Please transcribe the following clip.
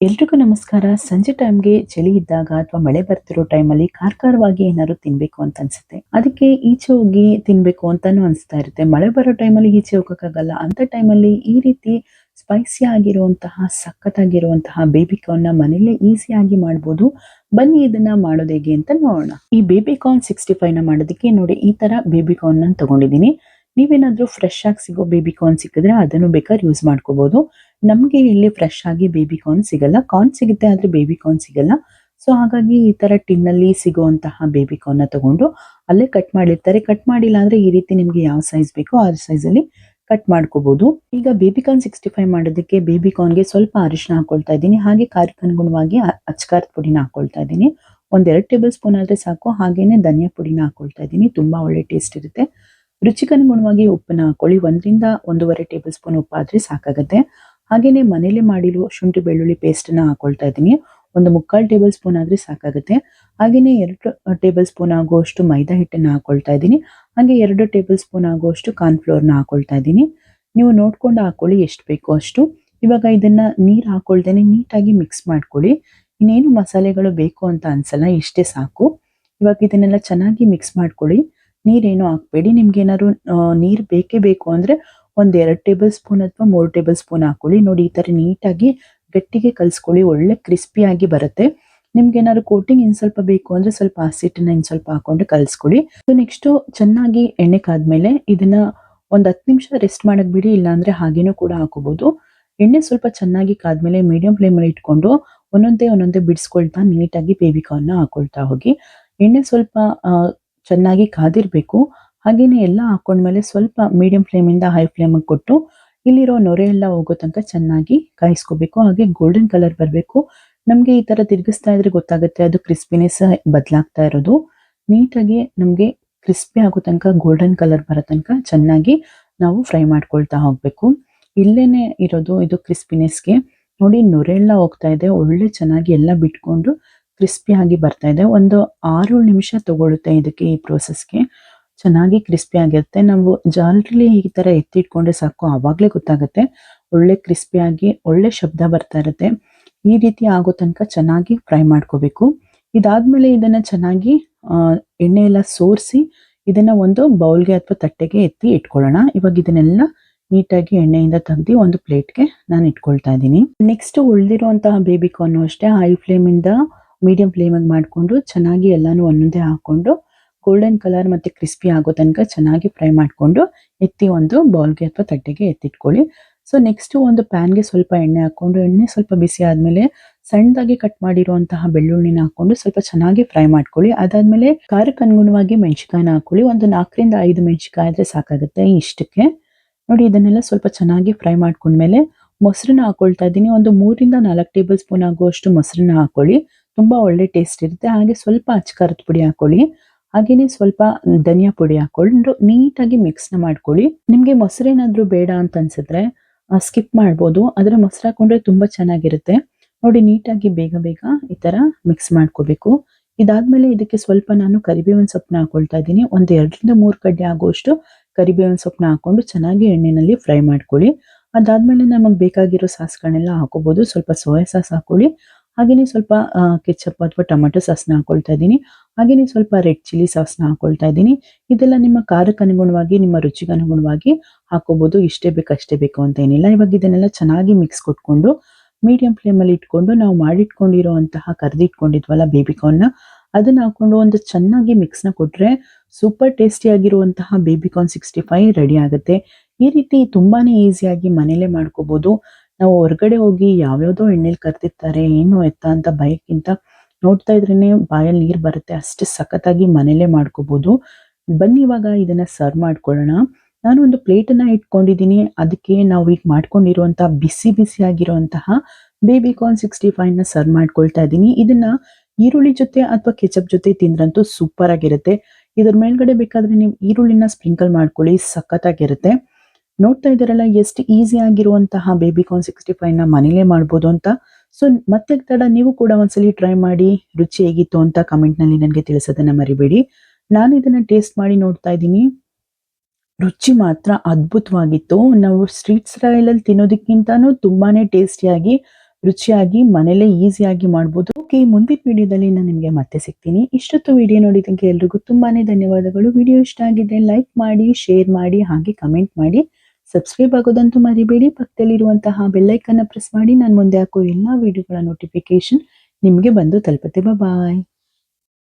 ಎಲ್ರಿಗೂ ನಮಸ್ಕಾರ. ಸಂಜೆ ಟೈಮ್‌ಗೆ ಚಳಿ ಇದ್ದಾಗ ಅಥವಾ ಮಳೆ ಬರ್ತಿರೋ ಟೈಮಲ್ಲಿ ಖಾರವಾಗಿ ಏನಾದ್ರು ತಿನ್ಬೇಕು ಅಂತ ಅನ್ಸುತ್ತೆ. ಅದಕ್ಕೆ ಈಚೆ ಹೋಗಿ ತಿನ್ಬೇಕು ಅಂತಾನೂ ಅನಿಸ್ತಾ ಇರುತ್ತೆ. ಮಳೆ ಬರೋ ಟೈಮಲ್ಲಿ ಈಚೆ ಹೋಗಕ್ಕಾಗಲ್ಲ. ಅಂತ ಟೈಮಲ್ಲಿ ಈ ರೀತಿ ಸ್ಪೈಸಿ ಆಗಿರುವಂತಹ ಸಖತ್ತಾಗಿರುವಂತಹ ಬೇಬಿ ಕಾರ್ನ್‌ನ ಮನೇಲೇ ಈಸಿಯಾಗಿ ಮಾಡ್ಬೋದು. ಬನ್ನಿ ಇದನ್ನ ಮಾಡೋದು ಹೇಗೆ ಅಂತ ನೋಡೋಣ. ಈ ಬೇಬಿ ಕಾರ್ನ್ 65ನ ಮಾಡೋದಕ್ಕೆ ನೋಡಿ ಈ ತರ ಬೇಬಿ ಕಾರ್ನ್‌ನ ತಗೊಂಡಿದ್ದೀನಿ. ನೀವೇನಾದ್ರೂ ಫ್ರೆಶ್ ಆಗಿ ಸಿಗೋ ಬೇಬಿ ಕಾರ್ನ್ ಸಿಕ್ಕಿದ್ರೆ ಅದನ್ನು ಬೇಕಾದ್ರೆ ಯೂಸ್ ಮಾಡ್ಕೋಬಹುದು. ನಮ್ಗೆ ಇಲ್ಲಿ ಫ್ರೆಶ್ ಆಗಿ ಬೇಬಿ ಕಾರ್ನ್ ಸಿಗಲ್ಲ. ಕಾರ್ನ್ ಸಿಗುತ್ತೆ ಆದ್ರೆ ಬೇಬಿ ಕಾರ್ನ್ ಸಿಗಲ್ಲ. ಸೊ ಹಾಗಾಗಿ ಈ ತರ ಟಿನ್ನಲ್ಲಿ ಸಿಗುವಂತಹ ಬೇಬಿ ಕಾರ್ನ್ ನ ತಗೊಂಡು ಅಲ್ಲೇ ಕಟ್ ಮಾಡಿರ್ತಾರೆ. ಕಟ್ ಮಾಡಿಲ್ಲ ಅಂದ್ರೆ ಈ ರೀತಿ ನಿಮ್ಗೆ ಯಾವ ಸೈಜ್ ಬೇಕೋ ಆ ಸೈಜ್ ಅಲ್ಲಿ ಕಟ್ ಮಾಡ್ಕೋಬಹುದು. ಈಗ ಬೇಬಿ ಕಾರ್ನ್ 65 ಮಾಡೋದಕ್ಕೆ ಬೇಬಿ ಕಾರ್ನ್ಗೆ ಸ್ವಲ್ಪ ಅರಿಶಿನ ಹಾಕೊಳ್ತಾ ಇದ್ದೀನಿ. ಹಾಗೆ ಖಾರಕ್ಕೆ ಅನುಗುಣವಾಗಿ ಅಚ್ಕಾರದ ಪುಡಿನ ಹಾಕೊಳ್ತಾ ಇದ್ದೀನಿ. ಒಂದ್ 2 ಟೇಬಲ್ ಸ್ಪೂನ್ ಆದ್ರೆ ಸಾಕು. ಹಾಗೇನೆ ಧನಿಯಾ ಪುಡಿನ ಹಾಕೊಳ್ತಾ ಇದ್ದೀನಿ. ತುಂಬಾ ಒಳ್ಳೆ ಟೇಸ್ಟ್ ಇರುತ್ತೆ. ರುಚಿಗನುಗುಣವಾಗಿ ಉಪ್ಪನ್ನ ಹಾಕೊಳ್ಳಿ. 1 ರಿಂದ 1.5 ಟೇಬಲ್ ಸ್ಪೂನ್ ಉಪ್ಪಾದ್ರೆ ಸಾಕಾಗುತ್ತೆ. ಹಾಗೇನೆ ಮನೇಲಿ ಮಾಡಿರೋ ಶುಂಠಿ ಬೆಳ್ಳುಳ್ಳಿ ಪೇಸ್ಟನ್ನ ಹಾಕೊಳ್ತಾ ಇದ್ದೀನಿ. ಒಂದು 3/4 ಟೇಬಲ್ ಸ್ಪೂನ್ ಆದ್ರೆ ಸಾಕಾಗುತ್ತೆ. ಹಾಗೇನೆ 2 ಟೇಬಲ್ ಸ್ಪೂನ್ ಆಗುವಷ್ಟು ಮೈದಾ ಹಿಟ್ಟನ್ನ ಹಾಕೊಳ್ತಾ ಇದ್ದೀನಿ. ಹಾಗೆ 2 ಟೇಬಲ್ ಸ್ಪೂನ್ ಆಗುವಷ್ಟು ಕಾರ್ನ್ ಫ್ಲೋರ್‌ನ ಹಾಕೊಳ್ತಾ ಇದ್ದೀನಿ. ನೀವು ನೋಡ್ಕೊಂಡು ಹಾಕೊಳ್ಳಿ ಎಷ್ಟು ಬೇಕೋ ಅಷ್ಟು. ಇವಾಗ ಇದನ್ನ ನೀರು ಹಾಕೊಳ್ದೇನೆ ನೀಟಾಗಿ ಮಿಕ್ಸ್ ಮಾಡ್ಕೊಳ್ಳಿ. ಇನ್ನೇನು ಮಸಾಲೆಗಳು ಬೇಕು ಅಂತ ಅನ್ಸಲ್ಲ, ಇಷ್ಟೇ ಸಾಕು. ಇವಾಗ ಇದನ್ನೆಲ್ಲ ಚೆನ್ನಾಗಿ ಮಿಕ್ಸ್ ಮಾಡ್ಕೊಳ್ಳಿ. ನೀರೇನು ಹಾಕ್ಬೇಡಿ. ನಿಮ್ಗೇನಾದ್ರು ನೀರು ಬೇಕೇ ಬೇಕು ಅಂದ್ರೆ ಒಂದ್ 2 ಟೇಬಲ್ ಸ್ಪೂನ್ ಅಥವಾ 3 ಟೇಬಲ್ ಸ್ಪೂನ್ ಹಾಕೊಳ್ಳಿ. ನೋಡಿ ಈ ತರ ನೀಟಾಗಿ ಗಟ್ಟಿಗೆ ಕಲ್ಸ್ಕೊಳ್ಳಿ. ಒಳ್ಳೆ ಕ್ರಿಸ್ಪಿಯಾಗಿ ಬರುತ್ತೆ. ನಿಮ್ಗೇನಾದ್ರು ಕೋಟಿಂಗ್ ಇನ್ ಸ್ವಲ್ಪ ಬೇಕು ಅಂದ್ರೆ ಸ್ವಲ್ಪ ಹಸಿಟ್ಟನ್ನ ಇನ್ ಸ್ವಲ್ಪ ಹಾಕೊಂಡು ಕಲ್ಸ್ಕೊಳ್ಳಿ. ಸೊ ನೆಕ್ಸ್ಟ್ ಚೆನ್ನಾಗಿ ಎಣ್ಣೆ ಕಾದ್ಮೇಲೆ ಇದನ್ನ ಒಂದ್ 10 ನಿಮಿಷ ರೆಸ್ಟ್ ಮಾಡಕ್ ಬಿಡಿ. ಇಲ್ಲಾಂದ್ರೆ ಹಾಗೇನೂ ಕೂಡ ಹಾಕೋಬಹುದು. ಎಣ್ಣೆ ಸ್ವಲ್ಪ ಚೆನ್ನಾಗಿ ಕಾದ್ಮೇಲೆ ಮೀಡಿಯಂ ಫ್ಲೇಮಲ್ಲಿ ಇಟ್ಕೊಂಡು ಒಂದೊಂದೇ ಬಿಡಿಸ್ಕೊಳ್ತಾ ನೀಟಾಗಿ ಬೇಬಿ ಕಾರ್ನ್ ನ ಹಾಕೊಳ್ತಾ ಹೋಗಿ. ಎಣ್ಣೆ ಸ್ವಲ್ಪ ಚೆನ್ನಾಗಿ ಕಾದಿರ್ಬೇಕು. ಹಾಗೇನೆ ಎಲ್ಲ ಹಾಕೊಂಡ್ಮೇಲೆ ಸ್ವಲ್ಪ ಮೀಡಿಯಂ ಫ್ಲೇಮಿಂದ ಹೈ ಫ್ಲೇಮಿಗೆ ಕೊಟ್ಟು ಇಲ್ಲಿರೋ ನೊರೆ ಎಲ್ಲ ಹೋಗೋ ತನಕ ಚೆನ್ನಾಗಿ ಕಾಯಿಸ್ಕೋಬೇಕು. ಹಾಗೆ ಗೋಲ್ಡನ್ ಕಲರ್ ಬರಬೇಕು. ನಮಗೆ ಈ ತರ ತಿರುಗಿಸ್ತಾ ಇದ್ರೆ ಗೊತ್ತಾಗುತ್ತೆ ಅದು ಕ್ರಿಸ್ಪಿನೆಸ್ ಬದಲಾಗ್ತಾ ಇರೋದು. ನೀಟಾಗಿ ನಮಗೆ ಕ್ರಿಸ್ಪಿ ಆಗೋ ತನಕ ಗೋಲ್ಡನ್ ಕಲರ್ ಬರೋ ತನಕ ಚೆನ್ನಾಗಿ ನಾವು ಫ್ರೈ ಮಾಡ್ಕೊಳ್ತಾ ಹೋಗ್ಬೇಕು. ಇಲ್ಲೇನೆ ಇರೋದು ಇದು ಕ್ರಿಸ್ಪಿನೆಸ್ಗೆ. ನೋಡಿ ನೊರೆ ಎಲ್ಲ ಹೋಗ್ತಾ ಇದೆ. ಒಳ್ಳೆ ಚೆನ್ನಾಗಿ ಎಲ್ಲ ಬಿಟ್ಕೊಂಡು ಕ್ರಿಸ್ಪಿ ಆಗಿ ಬರ್ತಾ ಇದೆ. ಒಂದು 6-7 ನಿಮಿಷ ತಗೊಳುತ್ತೆ ಇದಕ್ಕೆ, ಈ ಪ್ರೋಸೆಸ್ಗೆ. ಚೆನ್ನಾಗಿ ಕ್ರಿಸ್ಪಿ ಆಗಿರುತ್ತೆ. ನಾವು ಜಾಲರಿಲಿ ಈ ತರ ಎತ್ತಿಟ್ಕೊಂಡ್ರೆ ಸಾಕು, ಆವಾಗ್ಲೇ ಗೊತ್ತಾಗುತ್ತೆ. ಒಳ್ಳೆ ಕ್ರಿಸ್ಪಿಯಾಗಿ ಒಳ್ಳೆ ಶಬ್ದ ಬರ್ತಾ ಇರುತ್ತೆ. ಈ ರೀತಿ ಆಗೋ ತನಕ ಚೆನ್ನಾಗಿ ಫ್ರೈ ಮಾಡ್ಕೋಬೇಕು. ಇದಾದ್ಮೇಲೆ ಇದನ್ನ ಚೆನ್ನಾಗಿ ಎಣ್ಣೆ ಎಲ್ಲ ಸೋರಿಸಿ ಇದನ್ನ ಒಂದು ಬೌಲ್ಗೆ ಅಥವಾ ತಟ್ಟೆಗೆ ಎತ್ತಿ ಇಟ್ಕೊಳ್ಳೋಣ. ಇವಾಗ ಇದನ್ನೆಲ್ಲ ನೀಟಾಗಿ ಎಣ್ಣೆಯಿಂದ ತೆಗ್ದು ಒಂದು ಪ್ಲೇಟ್ಗೆ ನಾನು ಇಟ್ಕೊಳ್ತಾ ಇದ್ದೀನಿ. ನೆಕ್ಸ್ಟ್ ಉಳಿದಿರುವಂತಹ ಬೇಬಿ ಕಾರ್ನ್ ಅಷ್ಟೇ ಹೈ ಫ್ಲೇಮಿಂದ ಮೀಡಿಯಂ ಫ್ಲೇಮಿಗೆ ಮಾಡಿಕೊಂಡು ಚೆನ್ನಾಗಿ ಎಲ್ಲಾನು ಒಂದೊಂದೇ ಹಾಕೊಂಡು ಗೋಲ್ಡನ್ ಕಲರ್ ಮತ್ತೆ ಕ್ರಿಸ್ಪಿ ಆಗೋ ತನಕ ಚೆನ್ನಾಗಿ ಫ್ರೈ ಮಾಡಿಕೊಂಡು ಎತ್ತಿ ಒಂದು ಬೌಲ್ಗೆ ಅಥವಾ ತಟ್ಟೆಗೆ ಎತ್ತಿಟ್ಕೊಳ್ಳಿ. ಸೊ ನೆಕ್ಸ್ಟ್ ಒಂದು ಪ್ಯಾನ್ಗೆ ಸ್ವಲ್ಪ ಎಣ್ಣೆ ಹಾಕೊಂಡು ಎಣ್ಣೆ ಸ್ವಲ್ಪ ಬಿಸಿ ಆದ್ಮೇಲೆ ಸಣ್ಣದಾಗಿ ಕಟ್ ಮಾಡಿರುವಂತಹ ಬೆಳ್ಳುಳ್ಳಿನ ಹಾಕೊಂಡು ಸ್ವಲ್ಪ ಚೆನ್ನಾಗಿ ಫ್ರೈ ಮಾಡ್ಕೊಳ್ಳಿ. ಅದಾದ್ಮೇಲೆ ಖಾರಕ್ಕೆ ಅನುಗುಣವಾಗಿ ಮೆಣಸಿನಕಾಯಿನ ಹಾಕೊಳ್ಳಿ. ಒಂದು 4 ರಿಂದ 5 ಮೆಣಸಿನಕಾಯಿ ಆದ್ರೆ ಸಾಕಾಗುತ್ತೆ ಇಷ್ಟಕ್ಕೆ. ನೋಡಿ ಇದನ್ನೆಲ್ಲ ಸ್ವಲ್ಪ ಚೆನ್ನಾಗಿ ಫ್ರೈ ಮಾಡ್ಕೊಂಡ್ಮೇಲೆ ಮೊಸರನ್ನ ಹಾಕೊಳ್ತಾ ಇದ್ದೀನಿ. ಒಂದು 3 ರಿಂದ 4 ಟೇಬಲ್ ಸ್ಪೂನ್ ಆಗುವಷ್ಟು ಮೊಸರನ್ನ ಹಾಕೊಳ್ಳಿ. ತುಂಬಾ ಒಳ್ಳೆ ಟೇಸ್ಟ್ ಇರುತ್ತೆ. ಹಾಗೆ ಸ್ವಲ್ಪ ಅಚ್ಕಾರದ ಪುಡಿ ಹಾಕೊಳ್ಳಿ. ಹಾಗೇನೆ ಸ್ವಲ್ಪ ಧನಿಯಾ ಪುಡಿ ಹಾಕೊಂಡು ನೀಟಾಗಿ ಮಿಕ್ಸ್ನ ಮಾಡ್ಕೊಳ್ಳಿ. ನಿಮ್ಗೆ ಮೊಸರೇನಾದ್ರೂ ಬೇಡ ಅಂತ ಅನ್ಸಿದ್ರೆ ಸ್ಕಿಪ್ ಮಾಡ್ಬೋದು. ಆದ್ರೆ ಮೊಸರು ಹಾಕೊಂಡ್ರೆ ತುಂಬಾ ಚೆನ್ನಾಗಿರುತ್ತೆ. ನೋಡಿ ನೀಟಾಗಿ ಬೇಗ ಈ ತರ ಮಿಕ್ಸ್ ಮಾಡ್ಕೋಬೇಕು. ಇದಾದ್ಮೇಲೆ ಇದಕ್ಕೆ ಸ್ವಲ್ಪ ನಾನು ಕರಿಬೇವಿನ ಸೊಪ್ಪನ್ನ ಹಾಕೊಳ್ತಾ ಇದ್ದೀನಿ. ಒಂದು 2 ರಿಂದ 3 ಕಡ್ಡಿ ಆಗುವಷ್ಟು ಕರಿಬೇವಿನ ಸೊಪ್ಪನ್ನ ಹಾಕೊಂಡು ಚೆನ್ನಾಗಿ ಎಣ್ಣೆನಲ್ಲಿ ಫ್ರೈ ಮಾಡ್ಕೊಳ್ಳಿ. ಅದಾದ್ಮೇಲೆ ನಮಗೆ ಬೇಕಾಗಿರೋ ಸಾಸ್ಗಳನ್ನೆಲ್ಲ ಹಾಕೋಬಹುದು. ಸ್ವಲ್ಪ ಸೋಯಾ ಸಾಸ್ ಹಾಕೊಳ್ಳಿ. ಹಾಗೇನೆ ಸ್ವಲ್ಪ ಕೆಚಪ್ ಅಥವಾ ಟೊಮೆಟೊ ಸಾಸ್ನ ಹಾಕೊಳ್ತಾ ಇದ್ದೀನಿ. ಹಾಗೇನೆ ಸ್ವಲ್ಪ ರೆಡ್ ಚಿಲ್ಲಿ ಸಾಸ್ನ ಹಾಕೊಳ್ತಾ ಇದ್ದೀನಿ. ಇದೆಲ್ಲ ನಿಮ್ಮ ಖಾರಕ್ಕೆ ಅನುಗುಣವಾಗಿ ನಿಮ್ಮ ರುಚಿಗೆ ಅನುಗುಣವಾಗಿ ಹಾಕೋಬಹುದು. ಇಷ್ಟೇ ಬೇಕು ಅಷ್ಟೇ ಬೇಕು ಅಂತ ಏನಿಲ್ಲ. ಇವಾಗ ಇದನ್ನೆಲ್ಲ ಚೆನ್ನಾಗಿ ಮಿಕ್ಸ್ ಕೊಟ್ಕೊಂಡು ಮೀಡಿಯಂ ಫ್ಲೇಮಲ್ಲಿ ಇಟ್ಕೊಂಡು ನಾವು ಮಾಡಿಟ್ಕೊಂಡಿರುವಂತಹ ಕರೆದಿಟ್ಕೊಂಡಿದ್ವಲ್ಲ ಬೇಬಿ ಕಾರ್ನ್ ಅದನ್ನ ಹಾಕೊಂಡು ಒಂದು ಚೆನ್ನಾಗಿ ಮಿಕ್ಸ್ನ ಕೊಟ್ರೆ ಸೂಪರ್ ಟೇಸ್ಟಿ ಆಗಿರುವಂತಹ ಬೇಬಿ ಕಾರ್ನ್ 65 ರೆಡಿ ಆಗುತ್ತೆ. ಈ ರೀತಿ ತುಂಬಾನೇ ಈಸಿಯಾಗಿ ಮನೇಲೆ ಮಾಡ್ಕೋಬಹುದು. ನಾವು ಹೊರಗಡೆ ಹೋಗಿ ಯಾವ್ಯಾವ್ದೋ ಎಣ್ಣೆಲಿ ಕರ್ದಿರ್ತಾರೆ, ಏನು ಎತ್ತ ಅಂತ ಭಯಕ್ಕಿಂತ ನೋಡ್ತಾ ಇದ್ರೇನೆ ಬಾಯಲ್ಲಿ ನೀರು ಬರುತ್ತೆ. ಅಷ್ಟು ಸಖತ್ತಾಗಿ ಮನೇಲೆ ಮಾಡ್ಕೋಬಹುದು. ಬನ್ನಿ ಇವಾಗ ಇದನ್ನ ಸರ್ವ್ ಮಾಡ್ಕೊಳ್ಳೋಣ. ನಾನು ಒಂದು ಪ್ಲೇಟನ್ನ ಇಟ್ಕೊಂಡಿದ್ದೀನಿ. ಅದಕ್ಕೆ ನಾವು ಈಗ ಮಾಡ್ಕೊಂಡಿರುವಂತಹ ಬಿಸಿ ಆಗಿರುವಂತಹ ಬೇಬಿ ಕಾರ್ನ್ 65ನ ಸರ್ವ್ ಮಾಡ್ಕೊಳ್ತಾ ಇದ್ದೀನಿ. ಇದನ್ನ ಈರುಳ್ಳಿ ಜೊತೆ ಅಥವಾ ಕೆಚಪ್ ಜೊತೆ ತಿಂದ್ರಂತೂ ಸೂಪರ್ ಆಗಿರುತ್ತೆ. ಇದ್ರ ಮೇಲ್ಗಡೆ ಬೇಕಾದ್ರೆ ನೀವು ಈರುಳ್ಳಿನ ಸ್ಪ್ರಿಂಕಲ್ ಮಾಡ್ಕೊಳ್ಳಿ, ಸಖತ್ತಾಗಿರುತ್ತೆ. ನೋಡ್ತಾ ಇದ್ದೀರಲ್ಲ ಎಷ್ಟು ಈಸಿ ಆಗಿರುವಂತಹ ಬೇಬಿ ಕಾರ್ನ್ 65ನ ಮನೇಲೆ ಮಾಡ್ಬೋದು ಅಂತ. ಸೊ ಮತ್ತೆ ತಡ ನೀವು ಕೂಡ ಒಂದ್ಸಲಿ ಟ್ರೈ ಮಾಡಿ ರುಚಿ ಹೇಗಿತ್ತು ಅಂತ ಕಮೆಂಟ್ ನಲ್ಲಿ ನನಗೆ ತಿಳಿಸೋದನ್ನ ಮರಿಬೇಡಿ. ನಾನು ಇದನ್ನ ಟೇಸ್ಟ್ ಮಾಡಿ ನೋಡ್ತಾ ಇದ್ದೀನಿ. ರುಚಿ ಮಾತ್ರ ಅದ್ಭುತವಾಗಿತ್ತು. ನಾವು ಸ್ಟ್ರೀಟ್ ಸ್ಟೈಲ್ ಅಲ್ಲಿ ತಿನ್ನೋದಕ್ಕಿಂತಾನು ತುಂಬಾನೇ ಟೇಸ್ಟಿಯಾಗಿ ರುಚಿಯಾಗಿ ಮನೇಲೇ ಈಸಿಯಾಗಿ ಮಾಡ್ಬೋದು. ಓಕೆ, ಮುಂದಿನ ವಿಡಿಯೋದಲ್ಲಿ ನಾನು ನಿಮಗೆ ಮತ್ತೆ ಸಿಗ್ತೀನಿ. ಇಷ್ಟೊತ್ತು ವಿಡಿಯೋ ನೋಡಿದ್ದಕ್ಕೆ ಎಲ್ರಿಗೂ ತುಂಬಾನೇ ಧನ್ಯವಾದಗಳು. ವಿಡಿಯೋ ಇಷ್ಟ ಆಗಿದ್ರೆ ಲೈಕ್ ಮಾಡಿ, ಶೇರ್ ಮಾಡಿ, ಹಾಗೆ ಕಮೆಂಟ್ ಮಾಡಿ. ಸಬ್ಸ್ಕ್ರೈಬ್ ಆಗೋದಂತೂ ಮರಿಬೇಡಿ. ಪಕ್ಕದಲ್ಲಿರುವಂತಹ ಬೆಲ್ ಐಕಾನ್ ಪ್ರೆಸ್ ಮಾಡಿ. ನಾನು ಮುಂದೆ ಹಾಕೋ ಎಲ್ಲಾ ವಿಡಿಯೋಗಳ ನೋಟಿಫಿಕೇಶನ್ ನಿಮಗೆ ಬಂದು ತಲುಪುತ್ತೆ. ಬಾಯ್.